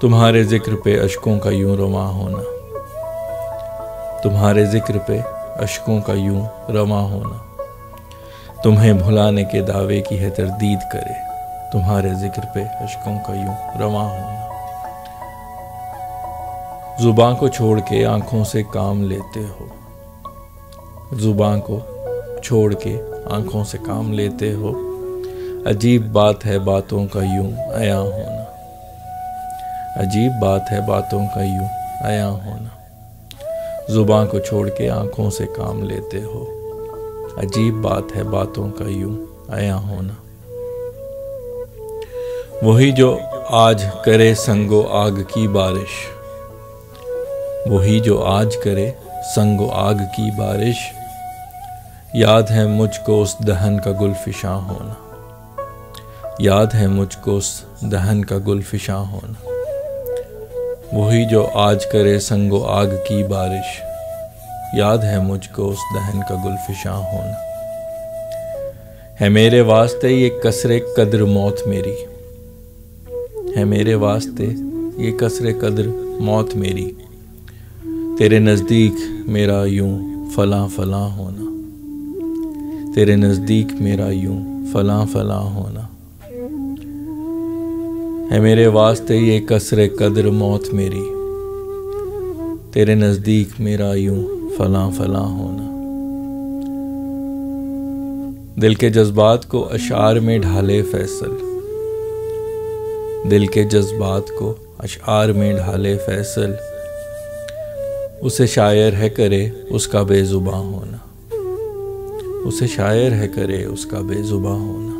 تمہارے ذکر پہ اشکوں کا یوں رواں ہونا، تمہارے ذکر پہ اشکوں کا یوں رواں ہونا، تمہیں بھلانے کے دعوے کی ہے تردید کرے، تمہارے ذکر پہ اشکوں کا یوں رواں ہونا۔ زباں کو چھوڑ کے آنکھوں سے کام لیتے ہو، زباں کو چھوڑ کے آنکھوں سے کام لیتے ہو، عجیب بات ہے باتوں کا یوں عیاں ہونا، عجیب بات ہے باتوں کا یوں عیاں ہونا۔ زباں کو چھوڑ کے آنکھوں سے کام لیتے ہو، عجیب بات ہے باتوں کا یوں عیاں ہونا۔ وہی جو آج کرے سنگ و آگ کی بارش، وہی جو آج کرے سنگ و آگ کی بارش، یاد ہے مجھ کو اس دہن کا گل فشاں ہونا، یاد ہے مجھ کو اس دہن کا گل فشاں ہونا۔ وہی جو آج کرے سنگ و آگ کی بارش، یاد ہے مجھ کو اس دہن کا گل فشاں ہونا۔ ہے میرے واسطے یہ کسر قدر موت میری، ہے میرے واسطے یہ کسر قدر موت میری، تیرے نزدیک میرا یوں فلاں فلاں ہونا، تیرے نزدیک میرا یوں فلاں فلاں ہونا۔ ہے میرے واسطے یہ کسر قدر موت میری، تیرے نزدیک میرا یوں فلاں فلاں ہونا۔ دل کے جذبات کو اشعار میں ڈھالے فیصل، دل کے جذبات کو اشعار میں ڈھالے فیصل، اسے شاعر ہے کرے اس کا بے زباں ہونا، اسے شاعر ہے کرے اس کا بے زباں ہونا۔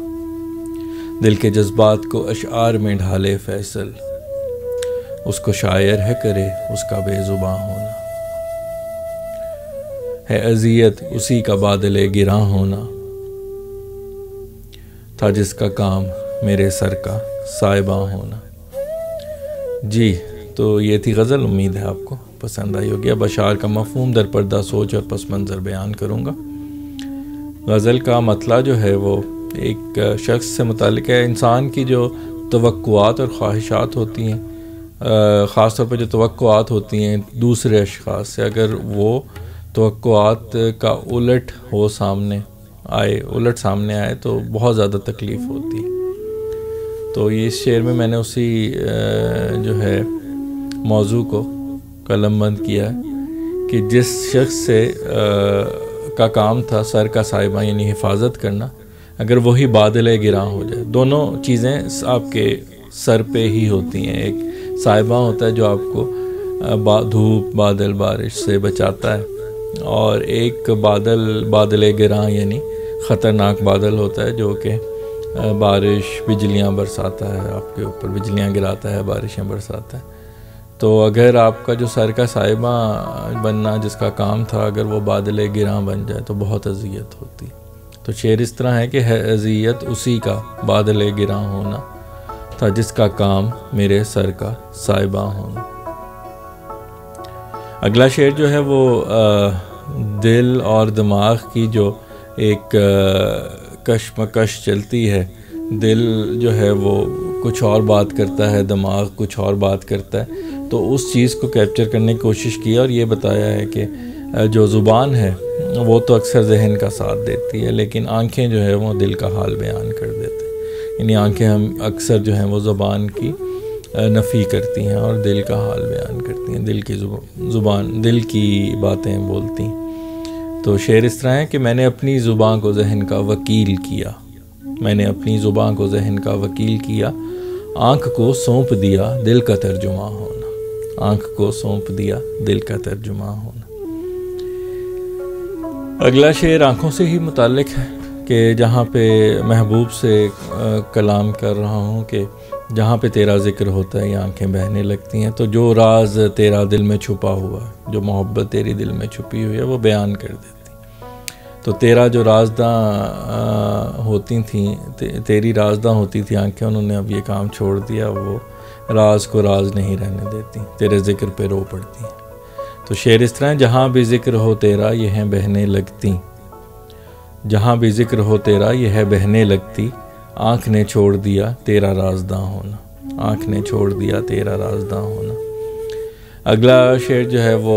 دل کے جذبات کو اشعار میں ڈھالے فیصل، اس کو شاعر ہے کرے اس کا بے زباں ہونا۔ ہے اذیت اسی کا بادل گراں ہونا، تھا جس کا کام میرے سر کا سائباں ہونا۔ جی تو یہ تھی غزل، امید ہے آپ کو پسند آئی ہوگی۔ اب اشعار کا مفہوم در پردہ سوچ اور پس منظر بیان کروں گا۔ غزل کا مطلع جو ہے وہ ایک شخص سے متعلق ہے، انسان کی جو توقعات اور خواہشات ہوتی ہیں، خاص طور پہ جو توقعات ہوتی ہیں دوسرے اشخاص سے، اگر وہ توقعات کا الٹ سامنے آئے تو بہت زیادہ تکلیف ہوتی ہے۔ تو یہ اس شعر میں نے اسی جو ہے موضوع کو قلم بند کیا ہے کہ جس شخص سے کا کام تھا سر کا سائبہ یعنی حفاظت کرنا، اگر وہی بادل گراں ہو جائے، دونوں چیزیں آپ کے سر پہ ہی ہوتی ہیں۔ ایک سائبہ ہوتا ہے جو آپ کو دھوپ بادل بارش سے بچاتا ہے، اور ایک بادل گراں یعنی خطرناک بادل ہوتا ہے جو کہ بارش بجلیاں برساتا ہے، آپ کے اوپر بجلیاں گراتا ہے، بارشیں برساتا ہے۔ تو اگر آپ کا جو سر کا سائبہ بننا جس کا کام تھا، اگر وہ بادل گراں بن جائے تو بہت اذیت ہوتی۔ تو شعر اس طرح ہے کہ ہے اذیت اسی کا بادل گراں ہونا، تھا جس کا کام میرے سر کا سائبہ ہونا۔ اگلا شعر جو ہے وہ دل اور دماغ کی جو ایک کشمکش چلتی ہے، دل جو ہے وہ کچھ اور بات کرتا ہے، دماغ کچھ اور بات کرتا ہے، تو اس چیز کو کیپچر کرنے کی کوشش کی اور یہ بتایا ہے کہ جو زبان ہے وہ تو اکثر ذہن کا ساتھ دیتی ہے، لیکن آنکھیں جو ہے وہ دل کا حال بیان کر دیتے ہیں، یعنی آنکھیں ہم اکثر جو ہیں وہ زبان کی نفی کرتی ہیں اور دل کا حال بیان کرتی ہیں، دل کی زبان دل کی باتیں بولتی ہیں۔ تو شعر اس طرح ہے کہ میں نے اپنی زبان کو ذہن کا وکیل کیا، میں نے اپنی زبان کو ذہن کا وکیل کیا، آنکھ کو سونپ دیا دل کا ترجمہ ہونا، آنکھ کو سونپ دیا دل کا ترجمہ ہونا۔ اگلا شعر آنکھوں سے ہی متعلق ہے کہ جہاں پہ محبوب سے کلام کر رہا ہوں کہ جہاں پہ تیرا ذکر ہوتا ہے یہ آنکھیں بہنے لگتی ہیں، تو جو راز تیرا دل میں چھپا ہوا ہے، جو محبت تیری دل میں چھپی ہوئی ہے وہ بیان کر دیتی۔ تو تیرا جو رازداں ہوتی تھیں، تیری رازداں ہوتی تھی آنکھیں، انہوں نے اب یہ کام چھوڑ دیا، وہ راز کو راز نہیں رہنے دیتی، تیرے ذکر پہ رو پڑتی ہیں۔ تو شعر اس طرح ہے، جہاں بھی ذکر ہو تیرا یہ ہیں بہنے لگتی، جہاں بھی ذکر ہو تیرا یہ ہے بہنے لگتی، آنکھ نے چھوڑ دیا تیرا رازداں ہونا، آنکھ نے چھوڑ دیا تیرا رازداں ہونا۔ اگلا شعر جو ہے وہ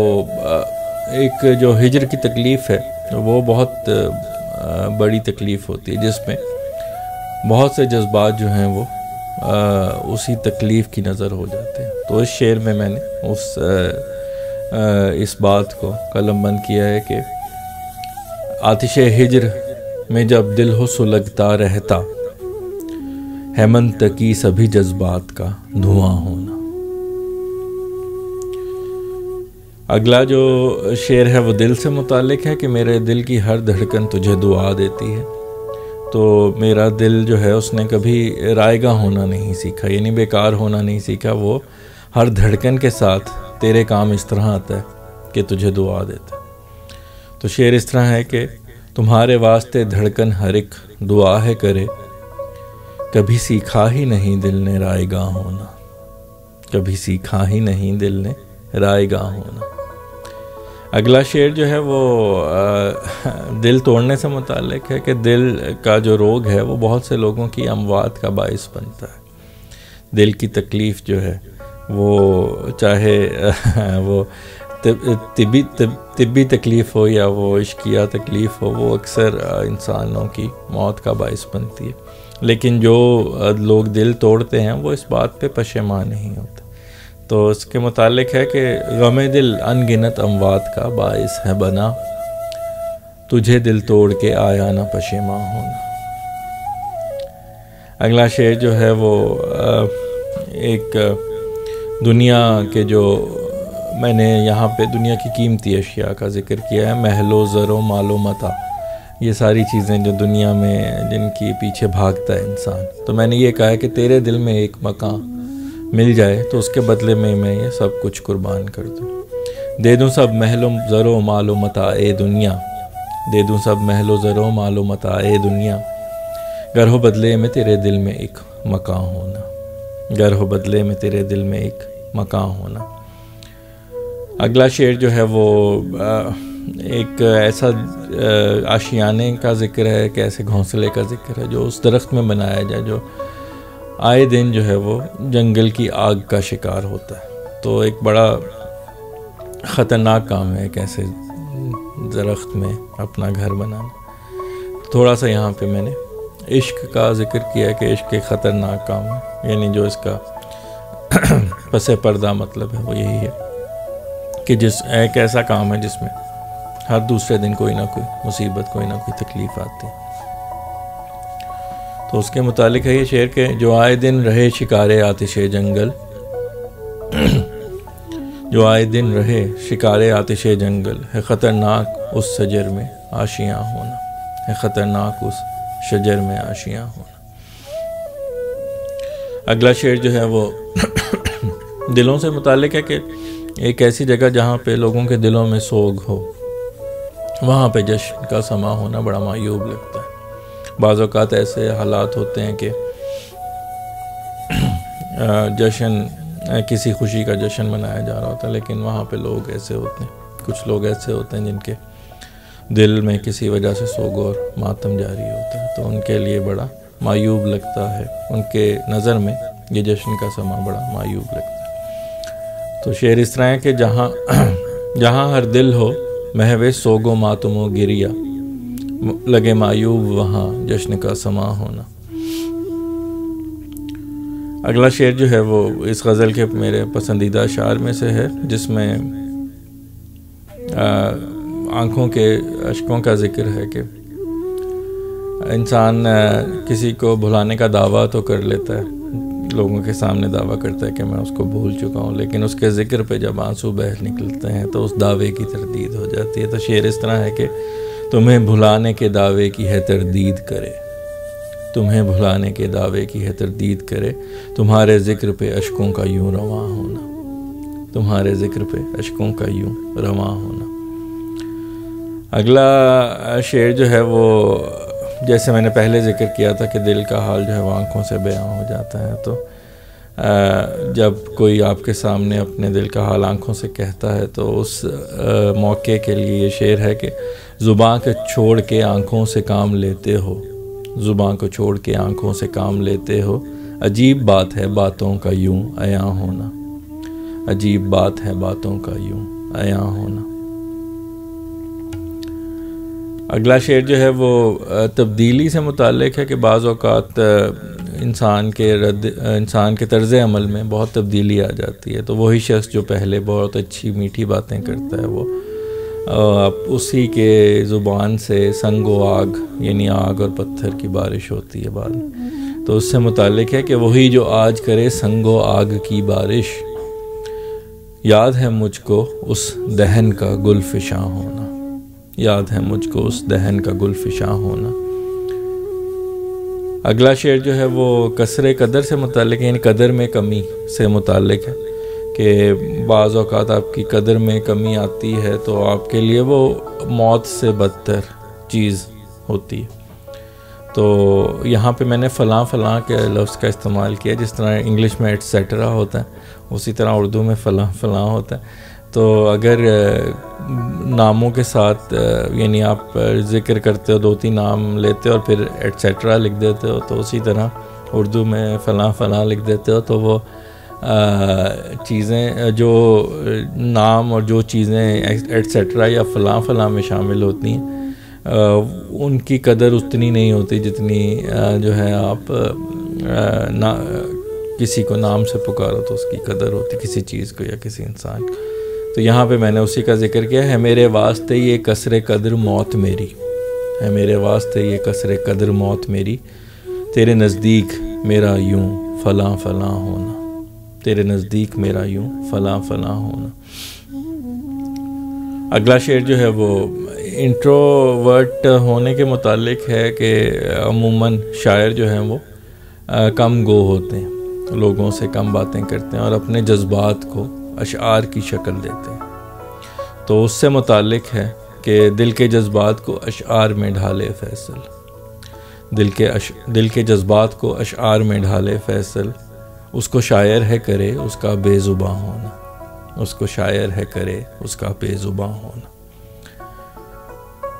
ایک جو ہجر کی تکلیف ہے وہ بہت بڑی تکلیف ہوتی ہے، جس میں بہت سے جذبات جو ہیں وہ اسی تکلیف کی نظر ہو جاتے ہیں۔ تو اس شعر میں میں نے اس بات کو قلم بند کیا ہے کہ آتش ہجر میں جب دل ہو سلگتا رہتا، ہیمن تکی سبھی جذبات کا دھواں ہونا۔ اگلا جو شعر ہے وہ دل سے متعلق ہے کہ میرے دل کی ہر دھڑکن تجھے دعا دیتی ہے۔ تو میرا دل جو ہے اس نے کبھی رائیگاں ہونا نہیں سیکھا، یعنی بیکار ہونا نہیں سیکھا، وہ ہر دھڑکن کے ساتھ تیرے کام اس طرح آتا ہے کہ تجھے دعا دیتا ہے۔ تو شعر اس طرح ہے کہ تمہارے واسطے دھڑکن ہر ایک دعا ہے کرے، کبھی سیکھا ہی نہیں دل نے رائیگاں ہونا، کبھی سیکھا ہی نہیں دل نے رائیگاں ہونا۔ اگلا شعر جو ہے وہ دل توڑنے سے متعلق ہے کہ دل کا جو روگ ہے وہ بہت سے لوگوں کی اموات کا باعث بنتا ہے۔ دل کی تکلیف جو ہے وہ چاہے وہ طبی تکلیف ہو یا وہ عشقیہ تکلیف ہو، وہ اکثر انسانوں کی موت کا باعث بنتی ہے، لیکن جو لوگ دل توڑتے ہیں وہ اس بات پہ پشیمان نہیں ہوتے۔ تو اس کے متعلق ہے کہ غم دل ان گنت اموات کا باعث ہے بنا، تجھے دل توڑ کے آیا نہ پشیمان ہونا۔ اگلا شعر جو ہے وہ ایک دنیا کے جو میں نے یہاں پہ دنیا کی قیمتی اشیاء کا ذکر کیا ہے، محل و زر و مال و متاع، یہ ساری چیزیں جو دنیا میں جن کی پیچھے بھاگتا ہے انسان، تو میں نے یہ کہا ہے کہ تیرے دل میں ایک مکان مل جائے تو اس کے بدلے میں یہ سب کچھ قربان کر دوں، دے دوں سب محل و زر و مال و متاع اے دنیا، دے دوں سب محل و زر و مال و متاع اے دنیا، گر ہو بدلے میں تیرے دل میں ایک مکان ہونا، گر ہو بدلے میں تیرے دل میں ایک مکان ہونا۔ اگلا شعر جو ہے وہ ایک ایسا آشیانے کا ذکر ہے، ایک ایسے گھونسلے کا ذکر ہے جو اس درخت میں بنایا جائے جو آئے دن جو ہے وہ جنگل کی آگ کا شکار ہوتا ہے۔ تو ایک بڑا خطرناک کام ہے ایک ایسے درخت میں اپنا گھر بنانا۔ تھوڑا سا یہاں پہ میں نے عشق کا ذکر کیا کہ عشق ایک خطرناک کام ہے، یعنی جو اس کا پس پردہ مطلب ہے وہ یہی ہے کہ ایک ایسا کام ہے جس میں ہر دوسرے دن کوئی نہ کوئی مصیبت، کوئی نہ کوئی تکلیف آتی ہے۔ تو اس کے متعلق ہے یہ شعر کہ جو آئے دن رہے شکارے آتش جنگل، جو آئے دن رہے شکارے آتش جنگل، ہے خطرناک اس شجر میں آشیاں ہونا، ہے خطرناک اس شجر میں آشیاں ہونا۔ اگلا شعر جو ہے وہ دلوں سے متعلق ہے کہ ایک ایسی جگہ جہاں پہ لوگوں کے دلوں میں سوگ ہو، وہاں پہ جشن کا سما ہونا بڑا معیوب لگتا ہے۔ بعض اوقات ایسے حالات ہوتے ہیں کہ جشن کسی خوشی کا جشن منایا جا رہا ہوتا ہے، لیکن وہاں پہ لوگ ایسے ہوتے ہیں، کچھ لوگ ایسے ہوتے ہیں جن کے دل میں کسی وجہ سے سوگ اور ماتم جاری ہوتا ہے، تو ان کے لیے بڑا معیوب لگتا ہے، ان کے نظر میں یہ جشن کا سما بڑا معیوب لگتا ہے۔ تو شعر اس طرح ہے کہ جہاں ہر دل ہو محو سوگ و ماتم و گریا، لگے معیوب وہاں جشن کا سما ہونا۔ اگلا شعر جو ہے وہ اس غزل کے میرے پسندیدہ اشعار میں سے ہے، جس میں آنکھوں کے اشکوں کا ذکر ہے کہ انسان کسی کو بھلانے کا دعویٰ تو کر لیتا ہے، لوگوں کے سامنے دعویٰ کرتا ہے کہ میں اس کو بھول چکا ہوں، لیکن اس کے ذکر پہ جب آنسو بہہ نکلتے ہیں تو اس دعوے کی تردید ہو جاتی ہے۔ تو شعر اس طرح ہے کہ تمہیں بھلانے کے دعوے کی ہے تردید کرے، تمہیں بھلانے کے دعوے کی ہے تردید کرے، تمہارے ذکر پہ اشکوں کا یوں رواں ہونا، تمہارے ذکر پہ اشکوں کا یوں رواں ہونا۔ اگلا شعر جو ہے وہ جیسے میں نے پہلے ذکر کیا تھا کہ دل کا حال جو ہے وہ آنکھوں سے بیان ہو جاتا ہے، تو جب کوئی آپ کے سامنے اپنے دل کا حال آنکھوں سے کہتا ہے تو اس موقع کے لیے یہ شعر ہے کہ زباں کو چھوڑ کے آنکھوں سے کام لیتے ہو، زباں کو چھوڑ کے آنکھوں سے کام لیتے ہو، عجیب بات ہے باتوں کا یوں عیاں ہونا، عجیب بات ہے باتوں کا یوں عیاں ہونا۔ اگلا شعر جو ہے وہ تبدیلی سے متعلق ہے کہ بعض اوقات انسان کے طرز عمل میں بہت تبدیلی آ جاتی ہے، تو وہی شخص جو پہلے بہت اچھی میٹھی باتیں کرتا ہے وہ اسی کے زبان سے سنگ و آگ، یعنی آگ اور پتھر کی بارش ہوتی ہے بعد میں، تو اس سے متعلق ہے کہ وہی جو آج کرے سنگ و آگ کی بارش، یاد ہے مجھ کو اس دہن کا گل فشاں ہونا، یاد ہے مجھ کو اس دہن کا گل فشاں ہونا۔ اگلا شعر جو ہے وہ کسر قدر سے متعلق ہے، یعنی قدر میں کمی سے متعلق ہے کہ بعض اوقات آپ کی قدر میں کمی آتی ہے تو آپ کے لیے وہ موت سے بدتر چیز ہوتی ہے۔ تو یہاں پہ میں نے فلاں فلاں کے لفظ کا استعمال کیا، جس طرح انگلش میں ایٹسیٹرا ہوتا ہے اسی طرح اردو میں فلاں فلاں ہوتا ہے۔ تو اگر ناموں کے ساتھ یعنی آپ ذکر کرتے ہو، 2-3 نام لیتے ہو اور پھر ایٹسیٹرا لکھ دیتے ہو، تو اسی طرح اردو میں فلاں فلاں لکھ دیتے ہو، تو وہ چیزیں جو نام اور جو چیزیں ایٹسیٹرا یا فلاں فلاں میں شامل ہوتی ہیں ان کی قدر اتنی نہیں ہوتی جتنی جو ہے آپ کسی کو نام سے پکارو تو اس کی قدر ہوتی، کسی چیز کو یا کسی انسان کو۔ تو یہاں پہ میں نے اسی کا ذکر کیا ہے، میرے واسطے یہ کسر قدر موت میری، ہے میرے واسطے یہ کسر قدر موت میری، تیرے نزدیک میرا یوں فلاں فلاں ہونا، تیرے نزدیک میرا یوں فلاں فلاں ہونا۔ اگلا شعر جو ہے وہ انٹروورٹ ہونے کے متعلق ہے کہ عموماً شاعر جو ہیں وہ کم گو ہوتے ہیں، لوگوں سے کم باتیں کرتے ہیں اور اپنے جذبات کو اشعار کی شکل دیتے ہیں۔ تو اس سے متعلق ہے کہ دل کے جذبات کو اشعار میں ڈھالے فیصل، دل کے جذبات کو اشعار میں ڈھالے فیصل، اس کو شاعر ہے کرے اس کا بے زباں ہونا، اس کو شاعر ہے کرے اس کا بے زباں ہونا۔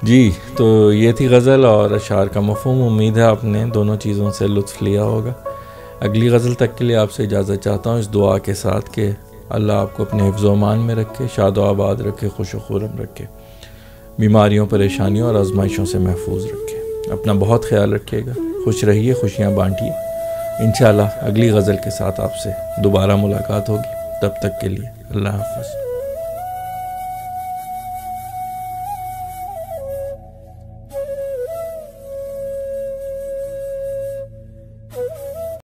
جی تو یہ تھی غزل اور اشعار کا مفہوم۔ امید ہے آپ نے دونوں چیزوں سے لطف لیا ہوگا۔ اگلی غزل تک کے لیے آپ سے اجازت چاہتا ہوں اس دعا کے ساتھ کہ اللہ آپ کو اپنے حفظ و امان میں رکھے، شاد و آباد رکھے، خوش و خرم رکھے، بیماریوں پریشانیوں اور آزمائشوں سے محفوظ رکھے۔ اپنا بہت خیال رکھیے گا، خوش رہیے، خوشیاں بانٹیے۔ انشاءاللہ اگلی غزل کے ساتھ آپ سے دوبارہ ملاقات ہوگی، تب تک کے لیے اللہ حافظ۔